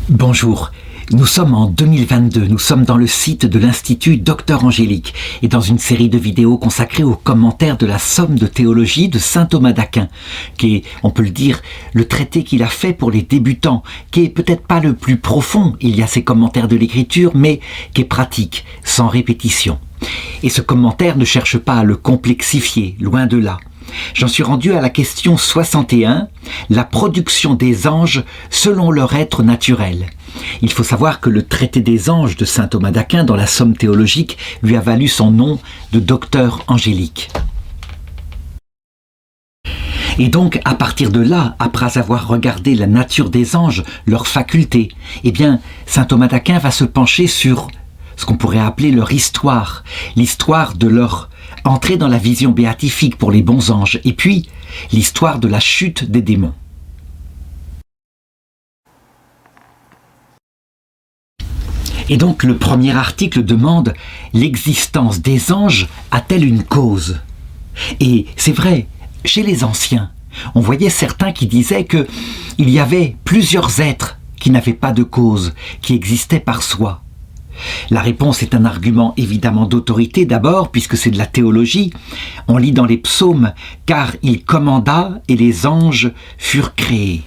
Bonjour, nous sommes en 2022, nous sommes dans le site de l'Institut Docteur Angélique et dans une série de vidéos consacrées aux commentaires de la Somme de théologie de saint Thomas d'Aquin, qui est, on peut le dire, le traité qu'il a fait pour les débutants, qui est peut-être pas le plus profond, il y a ces commentaires de l'écriture, mais qui est pratique, sans répétition. Et ce commentaire ne cherche pas à le complexifier, loin de là. J'en suis rendu à la question 61, la production des anges selon leur être naturel. Il faut savoir que le traité des anges de saint Thomas d'Aquin dans la Somme théologique lui a valu son nom de docteur angélique. Et donc, à partir de là, après avoir regardé la nature des anges, leurs facultés, eh bien, saint Thomas d'Aquin va se pencher sur ce qu'on pourrait appeler leur histoire, l'histoire de leur entrée dans la vision béatifique pour les bons anges, et puis l'histoire de la chute des démons. Et donc le premier article demande « L'existence des anges a-t-elle une cause ?» Et c'est vrai, chez les anciens, on voyait certains qui disaient qu'il y avait plusieurs êtres qui n'avaient pas de cause, qui existaient par soi. La réponse est un argument évidemment d'autorité d'abord, puisque c'est de la théologie. On lit dans les psaumes « Car il commanda et les anges furent créés ».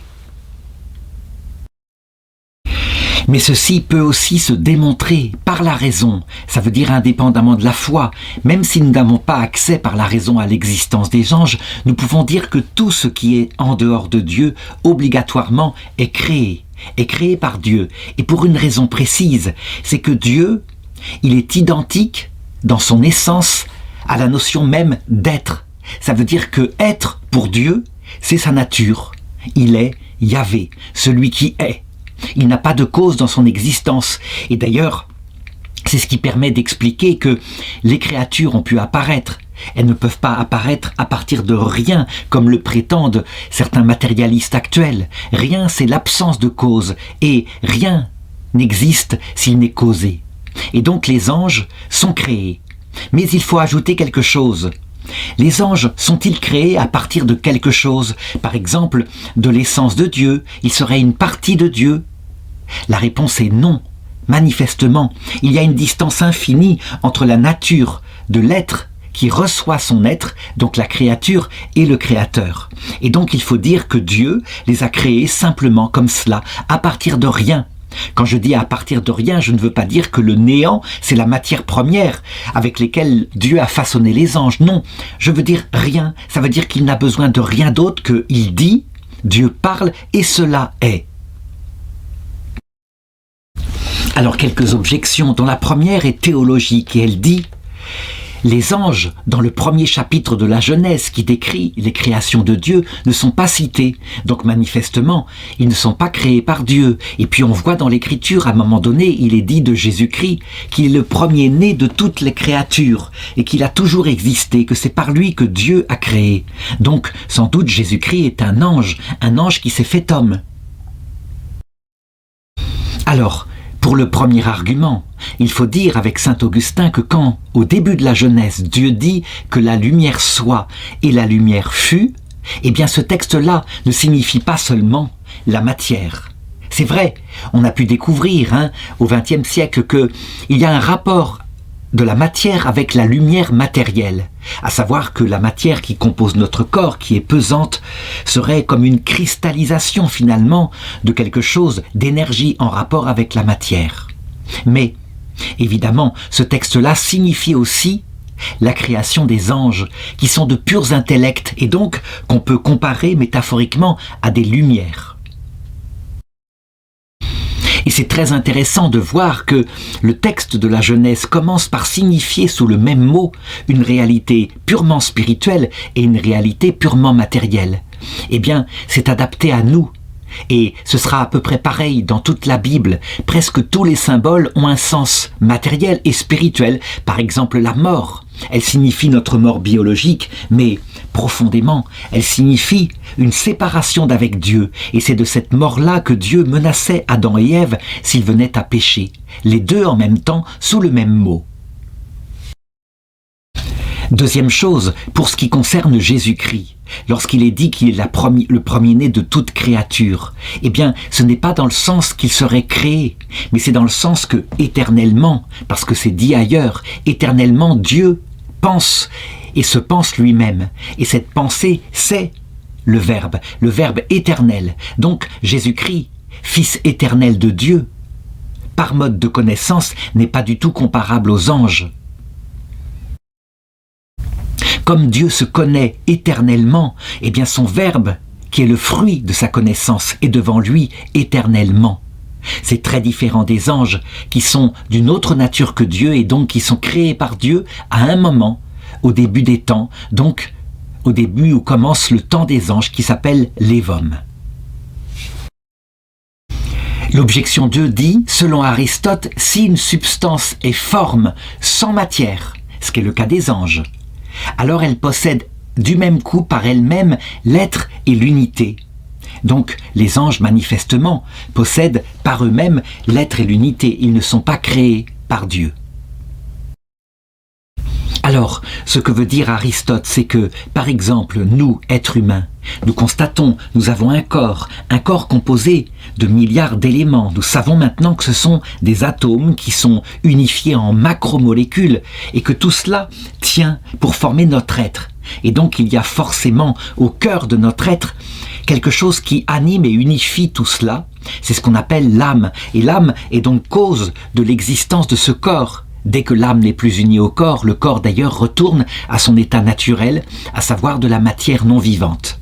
Mais ceci peut aussi se démontrer par la raison, ça veut dire indépendamment de la foi. Même si nous n'avons pas accès par la raison à l'existence des anges, nous pouvons dire que tout ce qui est en dehors de Dieu, obligatoirement, est créé par Dieu. Et pour une raison précise, c'est que Dieu, il est identique dans son essence à la notion même d'être. Ça veut dire que être pour Dieu, c'est sa nature. Il est Yahvé, celui qui est. Il n'a pas de cause dans son existence. Et d'ailleurs, c'est ce qui permet d'expliquer que les créatures ont pu apparaître. Elles ne peuvent pas apparaître à partir de rien, comme le prétendent certains matérialistes actuels. Rien, c'est l'absence de cause, et rien n'existe s'il n'est causé. Et donc les anges sont créés. Mais il faut ajouter quelque chose. Les anges sont-ils créés à partir de quelque chose? Par exemple, de l'essence de Dieu, ils seraient une partie de Dieu? La réponse est non. Manifestement, il y a une distance infinie entre la nature de l'être qui reçoit son être, donc la créature, et le créateur. Et donc il faut dire que Dieu les a créés simplement comme cela, à partir de rien. Quand je dis à partir de rien, je ne veux pas dire que le néant, c'est la matière première avec laquelle Dieu a façonné les anges. Non, je veux dire rien. Ça veut dire qu'il n'a besoin de rien d'autre que il dit, Dieu parle, et cela est. Alors quelques objections, dont la première est théologique, et elle dit « Les anges, dans le premier chapitre de la Genèse qui décrit les créations de Dieu, ne sont pas cités. Donc manifestement, ils ne sont pas créés par Dieu. Et puis on voit dans l'Écriture, à un moment donné, il est dit de Jésus-Christ qu'il est le premier-né de toutes les créatures et qu'il a toujours existé, que c'est par lui que Dieu a créé. Donc sans doute Jésus-Christ est un ange qui s'est fait homme. » Alors, pour le premier argument, il faut dire avec saint Augustin que quand, au début de la Genèse, Dieu dit que la lumière soit et la lumière fut, eh bien ce texte-là ne signifie pas seulement la matière. C'est vrai, on a pu découvrir au XXe siècle qu'il y a un rapport de la matière avec la lumière matérielle, à savoir que la matière qui compose notre corps, qui est pesante, serait comme une cristallisation finalement de quelque chose d'énergie en rapport avec la matière. Mais, évidemment, ce texte-là signifie aussi la création des anges, qui sont de purs intellects et donc qu'on peut comparer métaphoriquement à des lumières. Et c'est très intéressant de voir que le texte de la Genèse commence par signifier sous le même mot une réalité purement spirituelle et une réalité purement matérielle. Eh bien, c'est adapté à nous. Et ce sera à peu près pareil dans toute la Bible. Presque tous les symboles ont un sens matériel et spirituel. Par exemple, la mort. Elle signifie notre mort biologique, mais profondément, elle signifie une séparation d'avec Dieu. Et c'est de cette mort-là que Dieu menaçait Adam et Ève s'ils venaient à pécher. Les deux en même temps, sous le même mot. Deuxième chose, pour ce qui concerne Jésus-Christ, lorsqu'il est dit qu'il est le premier-né de toute créature, eh bien, ce n'est pas dans le sens qu'il serait créé, mais c'est dans le sens que, éternellement, parce que c'est dit ailleurs, éternellement, Dieu pense et se pense lui-même. Et cette pensée, c'est le Verbe éternel. Donc, Jésus-Christ, Fils éternel de Dieu, par mode de connaissance, n'est pas du tout comparable aux anges. Comme Dieu se connaît éternellement, eh bien son Verbe, qui est le fruit de sa connaissance, est devant lui éternellement. C'est très différent des anges, qui sont d'une autre nature que Dieu et donc qui sont créés par Dieu à un moment, au début des temps, donc au début où commence le temps des anges qui s'appelle l'Évom. L'objection 2 dit, selon Aristote, si une substance est forme sans matière, ce qui est le cas des anges, alors elle possède du même coup par elle-même l'être et l'unité. Donc les anges manifestement possèdent par eux-mêmes l'être et l'unité, ils ne sont pas créés par Dieu. Alors, ce que veut dire Aristote, c'est que, par exemple, nous, êtres humains, nous constatons, nous avons un corps composé de milliards d'éléments. Nous savons maintenant que ce sont des atomes qui sont unifiés en macromolécules et que tout cela tient pour former notre être. Et donc, il y a forcément au cœur de notre être quelque chose qui anime et unifie tout cela. C'est ce qu'on appelle l'âme. Et l'âme est donc cause de l'existence de ce corps. Dès que l'âme n'est plus unie au corps, le corps d'ailleurs retourne à son état naturel, à savoir de la matière non vivante.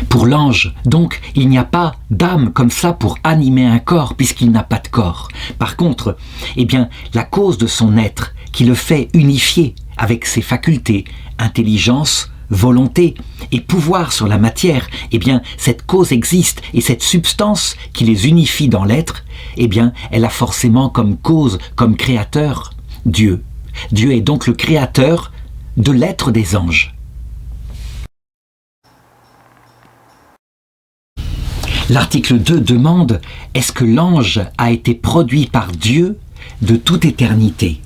Pour l'ange, donc, il n'y a pas d'âme comme ça pour animer un corps, puisqu'il n'a pas de corps. Par contre, eh bien, la cause de son être, qui le fait unifier avec ses facultés, intelligence, volonté et pouvoir sur la matière, eh bien, cette cause existe et cette substance qui les unifie dans l'être, eh bien, elle a forcément comme cause, comme créateur, Dieu. Dieu est donc le créateur de l'être des anges. L'article 2 demande, est-ce que l'ange a été produit par Dieu de toute éternité ?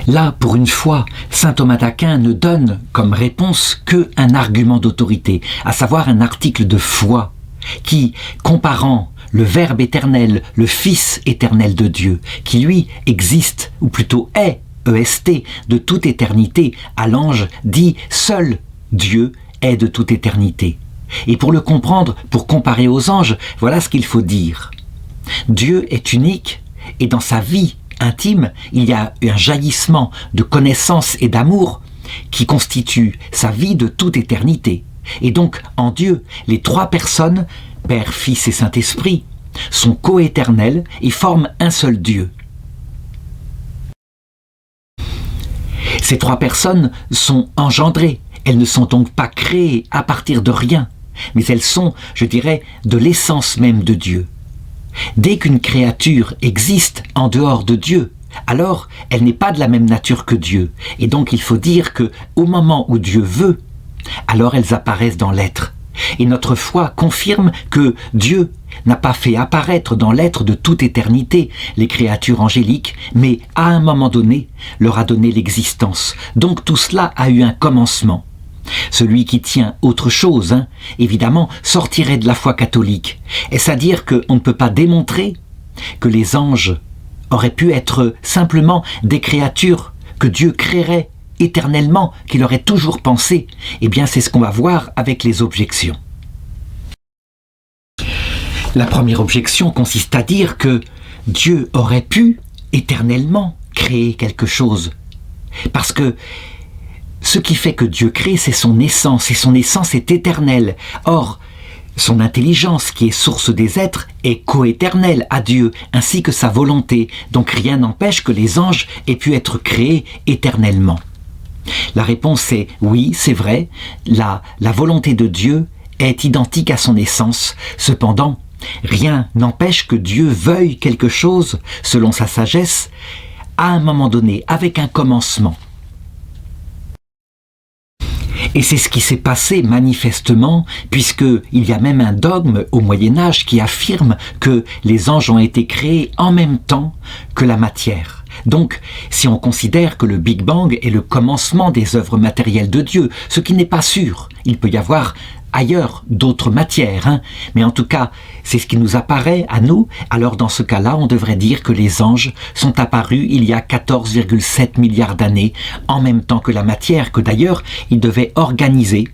Là, pour une fois, saint Thomas d'Aquin ne donne comme réponse qu'un argument d'autorité, à savoir un article de foi, qui, comparant le Verbe éternel, le Fils éternel de Dieu, qui lui existe, ou plutôt est, EST, de toute éternité, à l'ange, dit « Seul Dieu est de toute éternité ». Et pour le comprendre, pour comparer aux anges, voilà ce qu'il faut dire. Dieu est unique, et dans sa vie intime, il y a un jaillissement de connaissance et d'amour qui constitue sa vie de toute éternité. Et donc, en Dieu, les trois personnes, Père, Fils et Saint-Esprit, sont coéternelles et forment un seul Dieu. Ces trois personnes sont engendrées. Elles ne sont donc pas créées à partir de rien, mais elles sont, je dirais, de l'essence même de Dieu. Dès qu'une créature existe en dehors de Dieu, alors elle n'est pas de la même nature que Dieu. Et donc il faut dire que au moment où Dieu veut, alors elles apparaissent dans l'être. Et notre foi confirme que Dieu n'a pas fait apparaître dans l'être de toute éternité les créatures angéliques, mais à un moment donné leur a donné l'existence. Donc tout cela a eu un commencement. Celui qui tient autre chose, évidemment, sortirait de la foi catholique. Est-ce à dire qu'on ne peut pas démontrer que les anges auraient pu être simplement des créatures que Dieu créerait éternellement, qu'il aurait toujours pensé? Eh bien, c'est ce qu'on va voir avec les objections. La première objection consiste à dire que Dieu aurait pu éternellement créer quelque chose. Parce que ce qui fait que Dieu crée, c'est son essence, et son essence est éternelle. Or, son intelligence, qui est source des êtres, est coéternelle à Dieu, ainsi que sa volonté. Donc rien n'empêche que les anges aient pu être créés éternellement. La réponse est oui, c'est vrai, la volonté de Dieu est identique à son essence. Cependant, rien n'empêche que Dieu veuille quelque chose, selon sa sagesse, à un moment donné, avec un commencement. Et c'est ce qui s'est passé manifestement, puisqu'il y a même un dogme au Moyen-Âge qui affirme que les anges ont été créés en même temps que la matière. Donc, si on considère que le Big Bang est le commencement des œuvres matérielles de Dieu, ce qui n'est pas sûr, il peut y avoir ailleurs d'autres matières, mais en tout cas, c'est ce qui nous apparaît à nous. Alors dans ce cas-là, on devrait dire que les anges sont apparus il y a 14,7 milliards d'années, en même temps que la matière, que d'ailleurs, ils devaient organiser.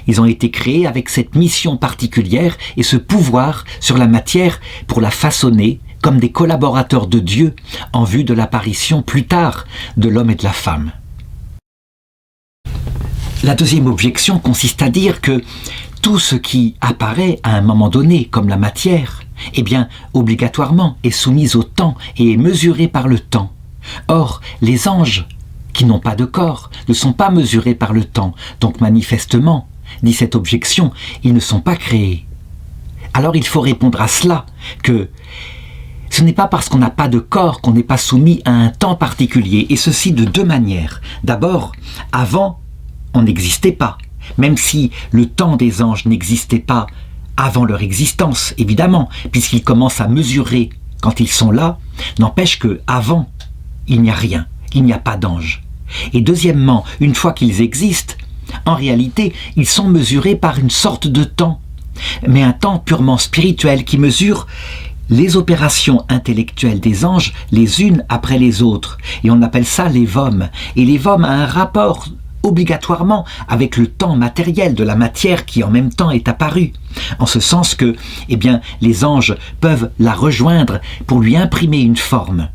Ils ont été créés avec cette mission particulière et ce pouvoir sur la matière pour la façonner comme des collaborateurs de Dieu en vue de l'apparition plus tard de l'homme et de la femme. La deuxième objection consiste à dire que tout ce qui apparaît à un moment donné comme la matière, eh bien, obligatoirement est soumis au temps et est mesuré par le temps. Or, les anges, qui n'ont pas de corps, ne sont pas mesurés par le temps. Donc manifestement, dit cette objection, ils ne sont pas créés. Alors il faut répondre à cela, que ce n'est pas parce qu'on n'a pas de corps qu'on n'est pas soumis à un temps particulier, et ceci de deux manières. D'abord, avant, on n'existait pas, même si le temps des anges n'existait pas avant leur existence, évidemment, puisqu'ils commencent à mesurer quand ils sont là, n'empêche que avant, il n'y a rien, il n'y a pas d'anges. Et deuxièmement, une fois qu'ils existent, en réalité, ils sont mesurés par une sorte de temps, mais un temps purement spirituel qui mesure les opérations intellectuelles des anges les unes après les autres. Et on appelle ça l'évôme. Et l'évôme a un rapport obligatoirement avec le temps matériel de la matière qui en même temps est apparue. En ce sens que, eh bien, les anges peuvent la rejoindre pour lui imprimer une forme.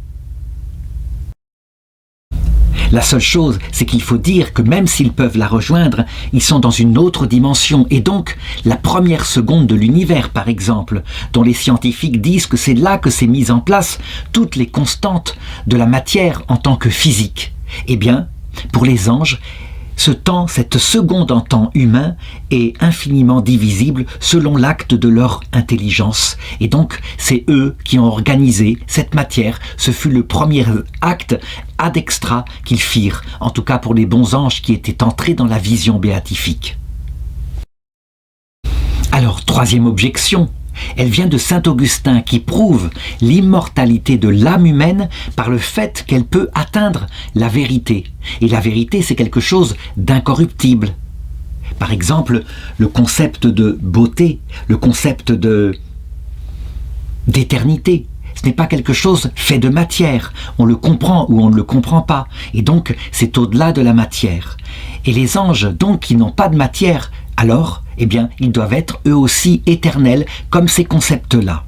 La seule chose, c'est qu'il faut dire que même s'ils peuvent la rejoindre, ils sont dans une autre dimension. Et donc, la première seconde de l'univers, par exemple, dont les scientifiques disent que c'est là que s'est mise en place toutes les constantes de la matière en tant que physique. Eh bien, pour les anges, ce temps, cette seconde en temps humain est infiniment divisible selon l'acte de leur intelligence. Et donc, c'est eux qui ont organisé cette matière. Ce fut le premier acte ad extra qu'ils firent, en tout cas pour les bons anges qui étaient entrés dans la vision béatifique. Alors, troisième objection. Elle vient de saint Augustin qui prouve l'immortalité de l'âme humaine par le fait qu'elle peut atteindre la vérité. Et la vérité, c'est quelque chose d'incorruptible. Par exemple, le concept de beauté, le concept d'éternité. Ce n'est pas quelque chose fait de matière. On le comprend ou on ne le comprend pas. Et donc, c'est au-delà de la matière. Et les anges, donc, qui n'ont pas de matière, alors, eh bien, ils doivent être eux aussi éternels, comme ces concepts-là.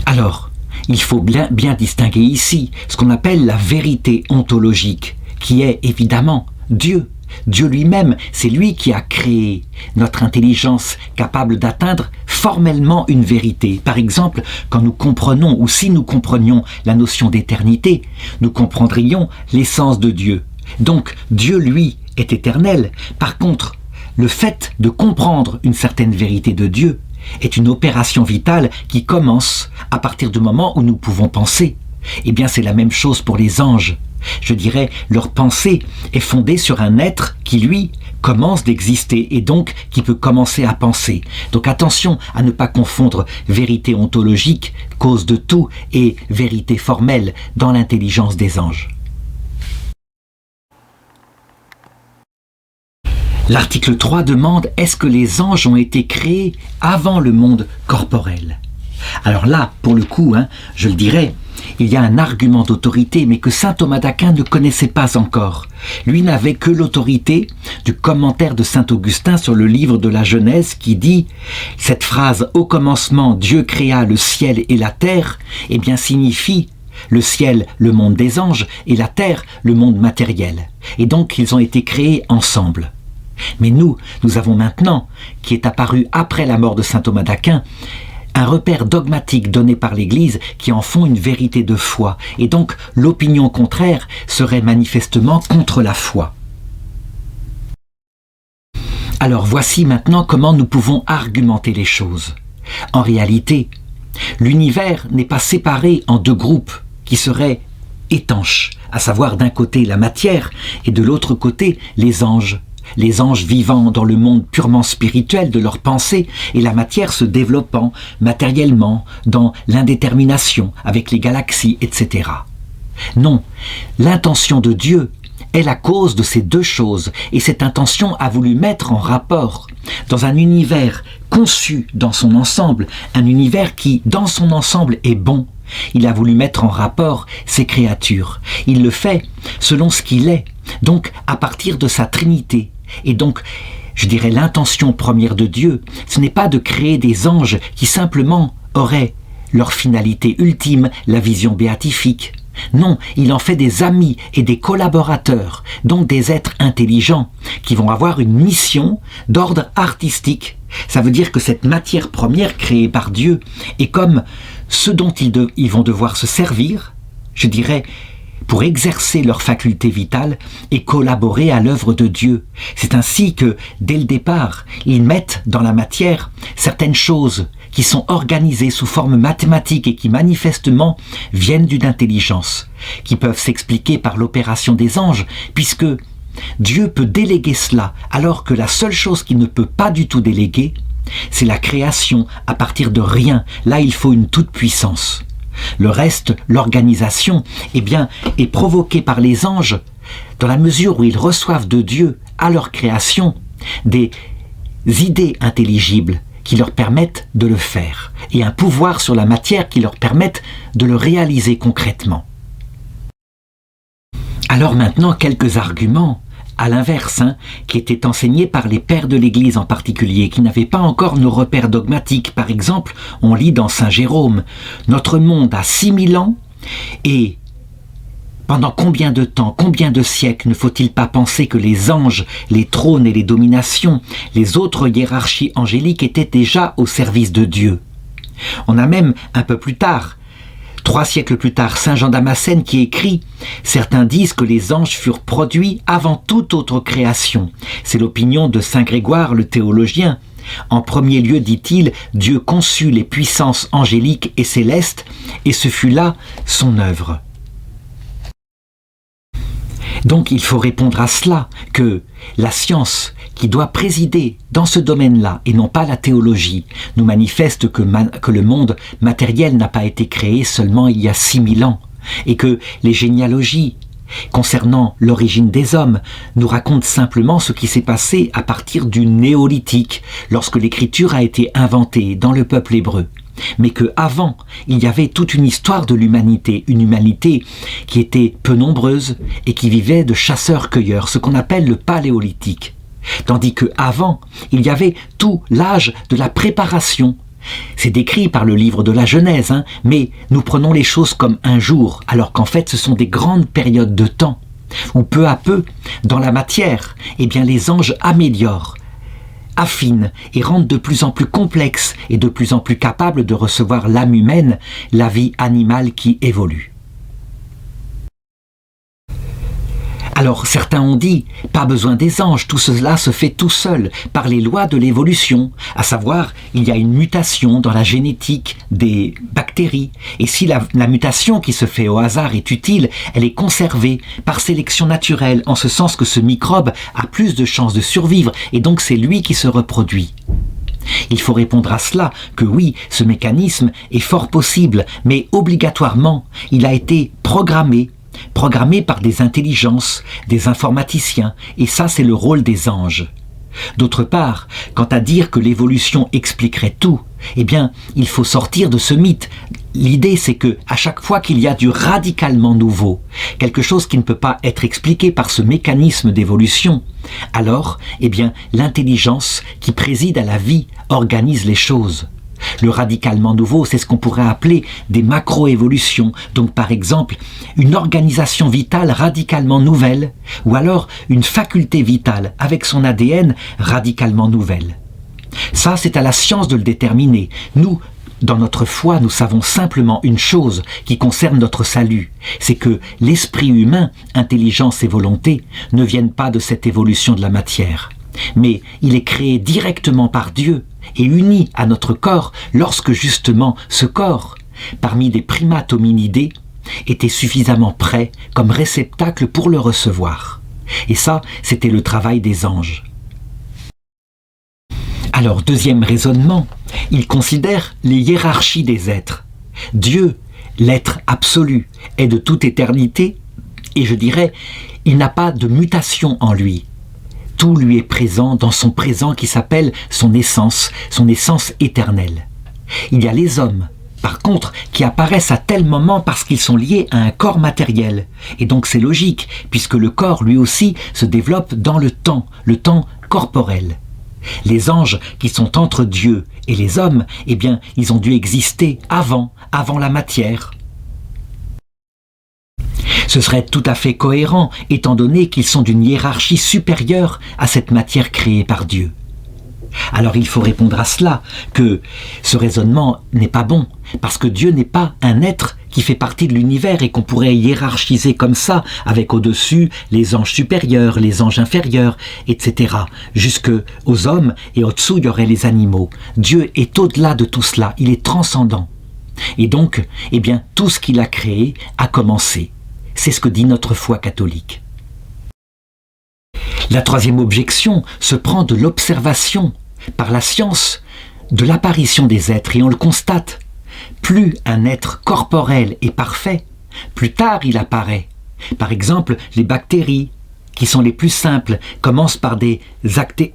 Alors, il faut bien distinguer ici ce qu'on appelle la vérité ontologique, qui est évidemment Dieu. Dieu lui-même, c'est lui qui a créé notre intelligence capable d'atteindre formellement une vérité. Par exemple, quand nous comprenons, ou si nous comprenions la notion d'éternité, nous comprendrions l'essence de Dieu. Donc, Dieu, lui, est éternel. Par contre, le fait de comprendre une certaine vérité de Dieu est une opération vitale qui commence à partir du moment où nous pouvons penser. Eh bien, c'est la même chose pour les anges. Je dirais, leur pensée est fondée sur un être qui, lui, commence d'exister et donc qui peut commencer à penser. Donc attention à ne pas confondre vérité ontologique, cause de tout, et vérité formelle dans l'intelligence des anges. L'article 3 demande « Est-ce que les anges ont été créés avant le monde corporel ?» Alors là, pour le coup, je le dirais, il y a un argument d'autorité, mais que saint Thomas d'Aquin ne connaissait pas encore. Lui n'avait que l'autorité du commentaire de saint Augustin sur le livre de la Genèse qui dit « Cette phrase « Au commencement, Dieu créa le ciel et la terre » eh bien signifie le ciel, le monde des anges, et la terre, le monde matériel. Et donc, ils ont été créés ensemble. Mais nous avons maintenant, qui est apparu après la mort de saint Thomas d'Aquin, un repère dogmatique donné par l'Église qui en font une vérité de foi. Et donc, l'opinion contraire serait manifestement contre la foi. Alors voici maintenant comment nous pouvons argumenter les choses. En réalité, l'univers n'est pas séparé en deux groupes qui seraient étanches, à savoir d'un côté la matière et de l'autre côté les anges vivant dans le monde purement spirituel de leurs pensées et la matière se développant matériellement dans l'indétermination avec les galaxies, etc. Non, l'intention de Dieu est la cause de ces deux choses et cette intention a voulu mettre en rapport dans un univers conçu dans son ensemble, un univers qui dans son ensemble est bon. Il a voulu mettre en rapport ces créatures. Il le fait selon ce qu'il est, donc à partir de sa Trinité. Et donc, je dirais l'intention première de Dieu, ce n'est pas de créer des anges qui simplement auraient leur finalité ultime, la vision béatifique. Non, il en fait des amis et des collaborateurs, donc des êtres intelligents, qui vont avoir une mission d'ordre artistique. Ça veut dire que cette matière première créée par Dieu est comme ce dont ils vont devoir se servir, je dirais, pour exercer leur faculté vitale et collaborer à l'œuvre de Dieu. C'est ainsi que, dès le départ, ils mettent dans la matière certaines choses qui sont organisées sous forme mathématique et qui manifestement viennent d'une intelligence, qui peuvent s'expliquer par l'opération des anges, puisque Dieu peut déléguer cela, alors que la seule chose qu'il ne peut pas du tout déléguer, c'est la création à partir de rien. Là, il faut une toute-puissance. Le reste, l'organisation, est provoquée par les anges dans la mesure où ils reçoivent de Dieu, à leur création, des idées intelligibles qui leur permettent de le faire et un pouvoir sur la matière qui leur permettent de le réaliser concrètement. Alors maintenant, quelques arguments à l'inverse, qui étaient enseignés par les pères de l'Église en particulier, qui n'avaient pas encore nos repères dogmatiques. Par exemple, on lit dans Saint Jérôme, « Notre monde a 6000 ans, et pendant combien de temps, combien de siècles ne faut-il pas penser que les anges, les trônes et les dominations, les autres hiérarchies angéliques étaient déjà au service de Dieu ?» On a même, un peu plus tard, 3 siècles plus tard, Saint Jean Damascène qui écrit « Certains disent que les anges furent produits avant toute autre création. » C'est l'opinion de Saint Grégoire, le théologien. En premier lieu, dit-il, Dieu conçut les puissances angéliques et célestes, et ce fut là son œuvre. Donc il faut répondre à cela, que la science qui doit présider dans ce domaine-là, et non pas la théologie, nous manifeste que le monde matériel n'a pas été créé seulement il y a 6000 ans, et que les généalogies concernant l'origine des hommes nous racontent simplement ce qui s'est passé à partir du néolithique, lorsque l'écriture a été inventée dans le peuple hébreu. Mais qu'avant, il y avait toute une histoire de l'humanité, une humanité qui était peu nombreuse et qui vivait de chasseurs-cueilleurs, ce qu'on appelle le paléolithique. Tandis qu'avant, il y avait tout l'âge de la préparation. C'est décrit par le livre de la Genèse, mais nous prenons les choses comme un jour, alors qu'en fait ce sont des grandes périodes de temps, où peu à peu, dans la matière, les anges améliorent, affinent et rendent de plus en plus complexes et de plus en plus capables de recevoir l'âme humaine, la vie animale qui évolue. Alors certains ont dit, pas besoin des anges, tout cela se fait tout seul, par les lois de l'évolution, à savoir, il y a une mutation dans la génétique des bactéries, et si la mutation qui se fait au hasard est utile, elle est conservée par sélection naturelle, en ce sens que ce microbe a plus de chances de survivre, et donc c'est lui qui se reproduit. Il faut répondre à cela, que oui, ce mécanisme est fort possible, mais obligatoirement, il a été programmé par des intelligences, des informaticiens, et ça c'est le rôle des anges. D'autre part, quant à dire que l'évolution expliquerait tout, il faut sortir de ce mythe. L'idée c'est que à chaque fois qu'il y a du radicalement nouveau, quelque chose qui ne peut pas être expliqué par ce mécanisme d'évolution, alors, l'intelligence qui préside à la vie organise les choses. Le radicalement nouveau, c'est ce qu'on pourrait appeler des macro-évolutions. Donc par exemple, une organisation vitale radicalement nouvelle, ou alors une faculté vitale avec son ADN radicalement nouvelle. Ça, c'est à la science de le déterminer. Nous, dans notre foi, nous savons simplement une chose qui concerne notre salut, c'est que l'esprit humain, intelligence et volonté, ne viennent pas de cette évolution de la matière. Mais il est créé directement par Dieu et uni à notre corps lorsque justement ce corps, parmi des primates hominidés, étaient suffisamment prêts comme réceptacle pour le recevoir. Et ça, c'était le travail des anges. Alors, deuxième raisonnement, il considère les hiérarchies des êtres. Dieu, l'être absolu, est de toute éternité, et je dirais, il n'a pas de mutation en lui. Tout lui est présent dans son présent qui s'appelle son essence éternelle. Il y a les hommes, par contre, qui apparaissent à tel moment parce qu'ils sont liés à un corps matériel. Et donc c'est logique, puisque le corps, lui aussi, se développe dans le temps corporel. Les anges qui sont entre Dieu et les hommes, eh bien, ils ont dû exister avant la matière. Ce serait tout à fait cohérent, étant donné qu'ils sont d'une hiérarchie supérieure à cette matière créée par Dieu. Alors il faut répondre à cela, que ce raisonnement n'est pas bon, parce que Dieu n'est pas un être qui fait partie de l'univers et qu'on pourrait hiérarchiser comme ça, avec au-dessus les anges supérieurs, les anges inférieurs, etc. Jusque aux hommes, et au-dessous il y aurait les animaux. Dieu est au-delà de tout cela, il est transcendant. Et donc, eh bien, tout ce qu'il a créé a commencé. C'est ce que dit notre foi catholique. La troisième objection se prend de l'observation par la science de l'apparition des êtres, et on le constate. Plus un être corporel est parfait, plus tard il apparaît. Par exemple, les bactéries, qui sont les plus simples, commencent par des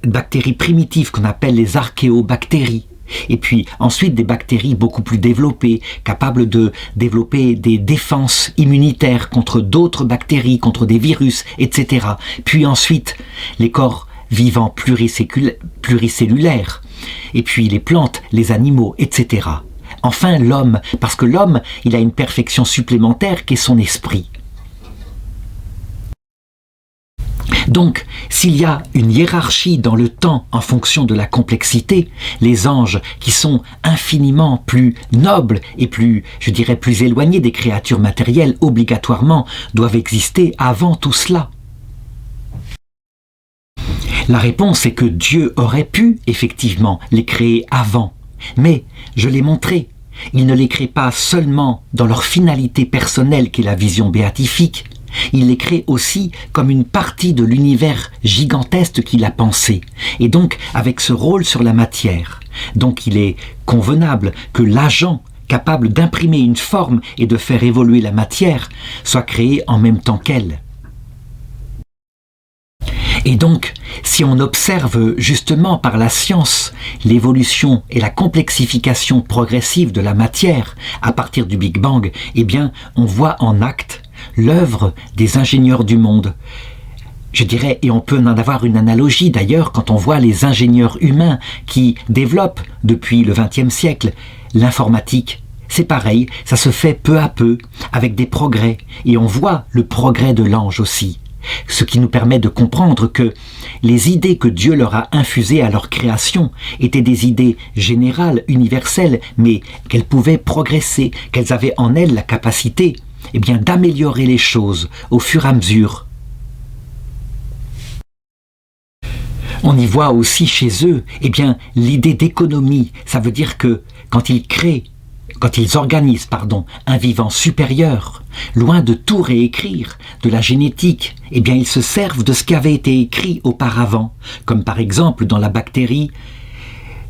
bactéries primitives qu'on appelle les archéobactéries. Et puis ensuite des bactéries beaucoup plus développées, capables de développer des défenses immunitaires contre d'autres bactéries, contre des virus, etc. Puis ensuite les corps vivants pluricellulaires, et puis les plantes, les animaux, etc. Enfin l'homme, parce que l'homme, il a une perfection supplémentaire qui est son esprit. Donc, s'il y a une hiérarchie dans le temps en fonction de la complexité, les anges, qui sont infiniment plus nobles et plus, je dirais, plus éloignés des créatures matérielles, obligatoirement, doivent exister avant tout cela. La réponse est que Dieu aurait pu, effectivement, les créer avant. Mais, je l'ai montré, il ne les crée pas seulement dans leur finalité personnelle qui est la vision béatifique, il les crée aussi comme une partie de l'univers gigantesque qu'il a pensé, et donc avec ce rôle sur la matière. Donc il est convenable que l'agent capable d'imprimer une forme et de faire évoluer la matière soit créé en même temps qu'elle. Et donc, si on observe justement par la science l'évolution et la complexification progressive de la matière à partir du Big Bang, eh bien, on voit en acte l'œuvre des ingénieurs du monde. Je dirais, et on peut en avoir une analogie d'ailleurs quand on voit les ingénieurs humains qui développent depuis le XXe siècle l'informatique. C'est pareil, ça se fait peu à peu, avec des progrès, et on voit le progrès de l'ange aussi. Ce qui nous permet de comprendre que les idées que Dieu leur a infusées à leur création étaient des idées générales, universelles, mais qu'elles pouvaient progresser, qu'elles avaient en elles la capacité d'améliorer les choses au fur et à mesure. On y voit aussi chez eux l'idée d'économie. Ça veut dire que quand ils organisent un vivant supérieur, loin de tout réécrire, de la génétique, ils se servent de ce qui avait été écrit auparavant, comme par exemple dans la bactérie,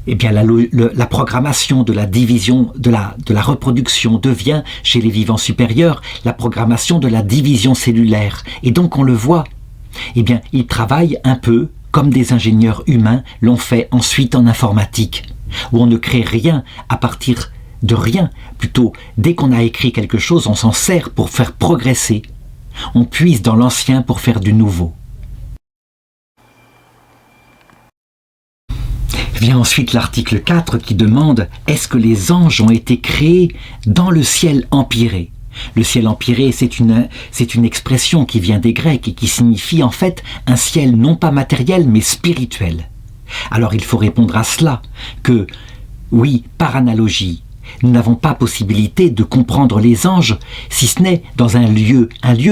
la programmation de la division, de la reproduction devient, chez les vivants supérieurs, la programmation de la division cellulaire. Et donc on le voit, ils travaillent un peu comme des ingénieurs humains l'ont fait ensuite en informatique, où on ne crée rien à partir de rien. Plutôt, dès qu'on a écrit quelque chose, on s'en sert pour faire progresser. On puise dans l'ancien pour faire du nouveau. Vient ensuite l'article 4 qui demande « Est-ce que les anges ont été créés dans le ciel empyré ?» Le ciel empyré, c'est une expression qui vient des Grecs et qui signifie en fait un ciel non pas matériel mais spirituel. Alors il faut répondre à cela, que oui, par analogie, nous n'avons pas possibilité de comprendre les anges si ce n'est dans un lieu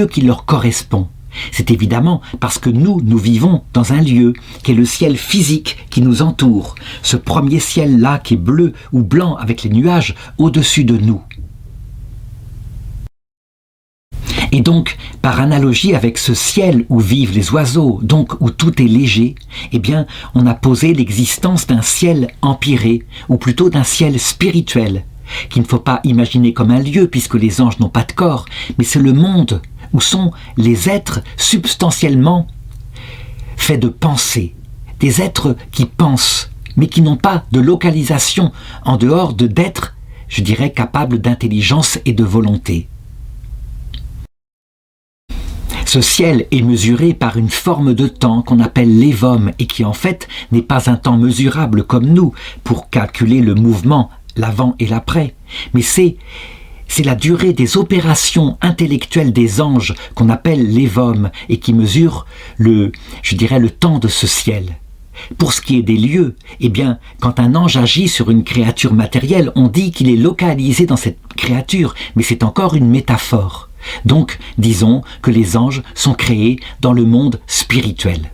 qui leur correspond. C'est évidemment parce que nous vivons dans un lieu qui est le ciel physique qui nous entoure, ce premier ciel-là qui est bleu ou blanc avec les nuages au-dessus de nous. Et donc, par analogie avec ce ciel où vivent les oiseaux, donc où tout est léger, eh bien, on a posé l'existence d'un ciel empyré, ou plutôt d'un ciel spirituel, qu'il ne faut pas imaginer comme un lieu puisque les anges n'ont pas de corps, mais c'est le monde où sont les êtres substantiellement faits de pensée, des êtres qui pensent, mais qui n'ont pas de localisation en dehors d'êtres, je dirais, capables d'intelligence et de volonté. Ce ciel est mesuré par une forme de temps qu'on appelle l'évome et qui en fait n'est pas un temps mesurable comme nous pour calculer le mouvement, l'avant et l'après, mais c'est la durée des opérations intellectuelles des anges qu'on appelle l'évome et qui mesure le temps de ce ciel. Pour ce qui est des lieux, eh bien, quand un ange agit sur une créature matérielle, on dit qu'il est localisé dans cette créature, mais c'est encore une métaphore. Donc, disons que les anges sont créés dans le monde spirituel.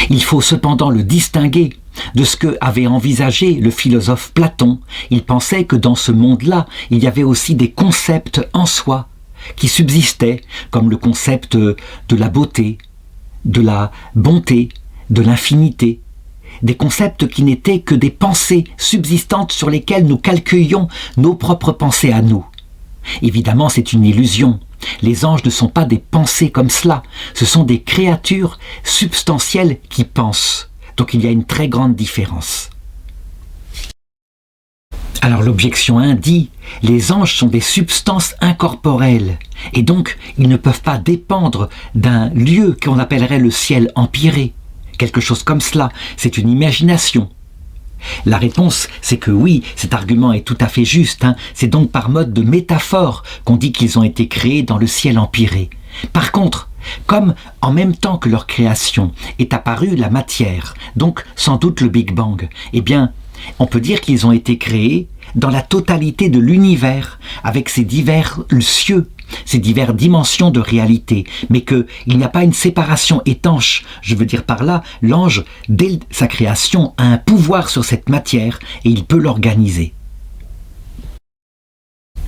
Il faut cependant le distinguer de ce que avait envisagé le philosophe Platon. Il pensait que dans ce monde-là, il y avait aussi des concepts en soi qui subsistaient, comme le concept de la beauté, de la bonté, de l'infinité, des concepts qui n'étaient que des pensées subsistantes sur lesquelles nous calculions nos propres pensées à nous. Évidemment, c'est une illusion. Les anges ne sont pas des pensées comme cela, ce sont des créatures substantielles qui pensent. Donc il y a une très grande différence. Alors l'objection 1 dit, les anges sont des substances incorporelles, et donc ils ne peuvent pas dépendre d'un lieu qu'on appellerait le ciel empyré. Quelque chose comme cela, c'est une imagination. La réponse, c'est que oui, cet argument est tout à fait juste. C'est donc par mode de métaphore qu'on dit qu'ils ont été créés dans le ciel empyré. Par contre, comme en même temps que leur création est apparue la matière, donc sans doute le Big Bang, eh bien, on peut dire qu'ils ont été créés dans la totalité de l'univers, avec ses divers cieux, ces diverses dimensions de réalité, mais qu'il n'y a pas une séparation étanche. Je veux dire par là, l'ange, dès sa création, a un pouvoir sur cette matière et il peut l'organiser.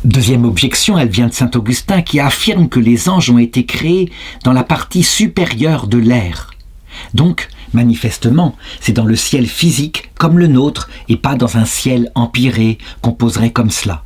Deuxième objection, elle vient de saint Augustin qui affirme que les anges ont été créés dans la partie supérieure de l'air. Donc, manifestement, c'est dans le ciel physique comme le nôtre et pas dans un ciel empyré qu'on poserait comme cela.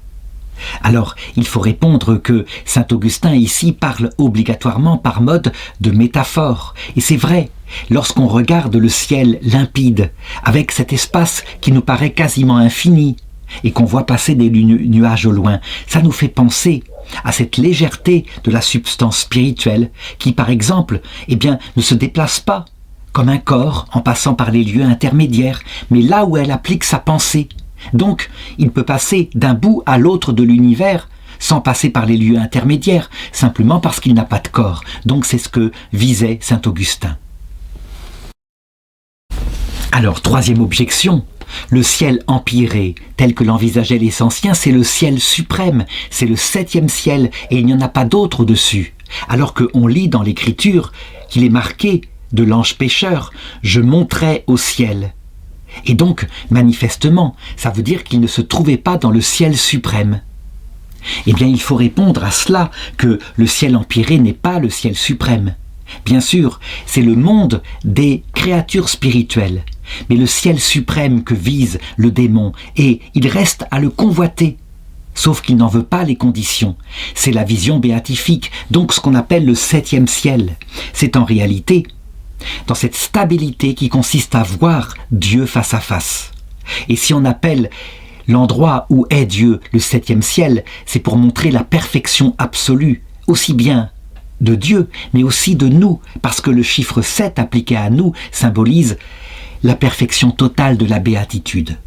Alors, il faut répondre que saint Augustin ici parle obligatoirement par mode de métaphore. Et c'est vrai, lorsqu'on regarde le ciel limpide, avec cet espace qui nous paraît quasiment infini, et qu'on voit passer des nuages au loin, ça nous fait penser à cette légèreté de la substance spirituelle qui, par exemple, ne se déplace pas comme un corps en passant par les lieux intermédiaires, mais là où elle applique sa pensée. Donc, il peut passer d'un bout à l'autre de l'univers sans passer par les lieux intermédiaires, simplement parce qu'il n'a pas de corps. Donc c'est ce que visait saint Augustin. Alors, troisième objection, le ciel empyré, tel que l'envisageaient les anciens, c'est le ciel suprême, c'est le 7e ciel, et il n'y en a pas d'autre au-dessus. Alors qu'on lit dans l'Écriture qu'il est marqué de l'ange pécheur, « Je monterai au ciel ». Et donc, manifestement, ça veut dire qu'il ne se trouvait pas dans le ciel suprême. Eh bien, il faut répondre à cela, que le ciel empyré n'est pas le ciel suprême. Bien sûr, c'est le monde des créatures spirituelles, mais le ciel suprême que vise le démon, et il reste à le convoiter, sauf qu'il n'en veut pas les conditions. C'est la vision béatifique, donc ce qu'on appelle le 7e ciel. C'est en réalité dans cette stabilité qui consiste à voir Dieu face à face. Et si on appelle l'endroit où est Dieu le 7e ciel, c'est pour montrer la perfection absolue, aussi bien de Dieu, mais aussi de nous, parce que le chiffre 7 appliqué à nous symbolise la perfection totale de la béatitude.